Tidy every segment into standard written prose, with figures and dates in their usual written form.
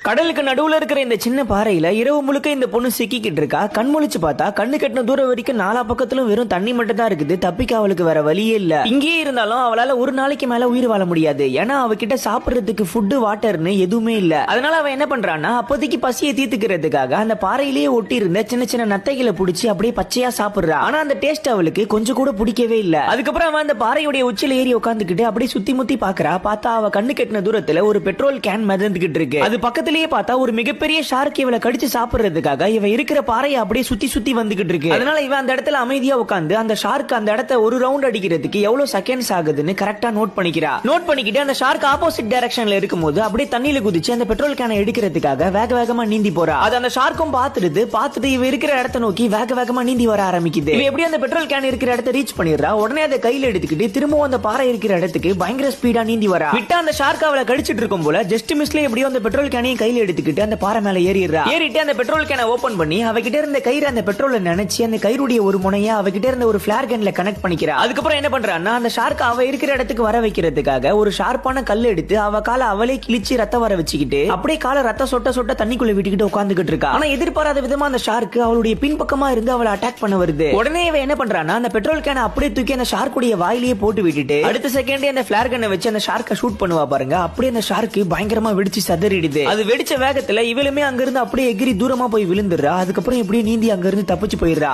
கடலுக்கு நடுவுல இருக்கிற இந்த சின்ன பாறையில இரவு முழுக்க இந்த பொண்ணு சிக்கிக்கிட்டு இருக்கா. கண்முழிச்சு பார்த்தா கண்ணு கட்டின தூரம் வரைக்கும் நாலா பக்கத்திலும் வெறும் தண்ணி மட்டும் தான் இருக்குது. தப்பிக்க அவளுக்கு வேற வழியே இல்ல. இங்கேயே இருந்தாலும் அவளால ஒரு நாளைக்கு மேல உயிர் வாழ முடியாது. ஏன்னா அவகிட்ட சாப்பிடுறதுக்கு ஃபுட்டு வாட்டர்னு எதுவுமே இல்ல. அதனால அவ என்ன பண்றான்னா அப்போதைக்கு பசியை தீர்த்துக்கிறதுக்காக அந்த பாறையிலேயே ஒட்டி இருந்த சின்ன சின்ன நத்தைகளை புடிச்சு அப்படியே பச்சையா சாப்பிடுறா. ஆனா அந்த டேஸ்ட் அவளுக்கு கொஞ்சம் கூட பிடிக்கவே இல்ல. அதுக்கப்புறம் அவன் அந்த பாறையுடைய உச்சில ஏறி உட்காந்துக்கிட்டு அப்படியே சுத்தி முத்தி பாக்குறா. பார்த்தா அவ கண்ணு கட்டின தூரத்துல ஒரு பெட்ரோல் கேன் மிதந்துகிட்டு இருக்கு. அது பக்கத்திலேயே பார்த்தா ஒரு மிகப்பெரிய ஷார்க் இவளை கடிச்சு சாப்பிடுறதுக்காக இவ இருக்கிற பாறையை அப்படியே சுத்தி சுத்தி வந்துகிட்டு இருக்கு. அதனால இவன் அந்த இடத்துல அமைதியா உட்காந்து அந்த ஷார்க் அந்த இடத்தை ஒரு ரவுண்ட் அடிக்கிறதுக்கு எவ்வளவு செகண்ட்ஸ் ஆகுதுன்னு கரெக்டா நோட் பண்ணிக்கிறா. நோட் பண்ணிக்கிட்டு அந்த ஷார்க் ஆப்போசிட் டைரக்ஷன்ல இருக்கும்போது அப்படியே தண்ணியில குதிச்சு அந்த பெட்ரோல் கேனை எடுக்கிறதுக்காக வேக வேகமா நீந்தி போறா. அது அந்த ஷார்க்கும் பார்த்துட்டு இவ இருக்கிற இடத்தை நோக்கி வேக வேகமா நீந்தி வர ஆரம்பிக்குது. இவ எப்படி அந்த பெட்ரோல் கேன் இருக்கிற இடத்தை ரீச் பண்ணிடுறா. உடனே அதை கையில எடுத்துக்கிட்டு திரும்பவும் அந்த பாறை இருக்கிற இடத்துக்கு பயங்கர ஸ்பீடா நீந்தி வரா. விட்டா அந்த ஷார்க் அவளை கடிச்சிட்டு இருக்கும் போல ஜஸ்ட் மிஸ்ல எப்படியோ அந்த பெட்ரோல் கேனையும் கையில எடுத்துக்கிட்டு அந்த பாறை மேல ஏறிட்டு அந்த பெட்ரோல் கேனை ஓபன் பண்ணி அவகிட்ட இருந்த கயிறு அந்த பெட்ரோல நினைச்சு அந்த கயிறுடைய ஒரு முனையா அவகிட்ட இருந்த ஒரு ஃபிளேர் கன்ல கனெக்ட் பண்ணிக்கிறா. அதுக்கப்புறம் என்ன பண்றான்னா அந்த ஷார்க் அவ இருக்கிற இடத்துக்கு வர வைக்கிறதுக்காக ஒரு ஷார்ப்பான கல் எடுத்து அவ காலை அவளே கிழிச்சு ரத்தம் வர வச்சுக்கிட்டு அப்படியே காலை ரத்த சொட்ட சொட்ட தண்ணிக்குள்ள விட்டுக்கிட்டு உட்காந்துக்கிட்டு இருக்கா. ஆனா எதிர்பாராத விதமா அந்த ஷார்க் அவளுடைய பின்பக்கமா இருந்து அவளை அட்டாக் பண்ண வருது. உடனே இவ என்ன பண்றான்னா அந்த பெட்ரோல் கேனை அப்படியே தூக்கி அந்த ஷார்க்குடைய வாயிலேயே போட்டு விட்டுட்டு அடுத்த செகண்டே அந்த ஃபிளேர் கன்னை வச்சு அந்த ஷார்க்கை ஷூட் பண்ணுவா பாருங்க. அப்படியே அந்த ஷார்க் பயங்கரமா வெடிச்சு சதறிடுது. அது வெடிச்ச வேகத்துல இவளுமே அங்கிருந்து அப்படியே எகிரி தூரமா போய் விழுந்துடுறா. அதுக்கப்புறம் எப்படியே நீந்தி அங்கிருந்து தப்பிச்சு போயிடுறா.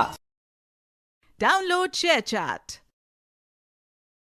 Download ShareChat.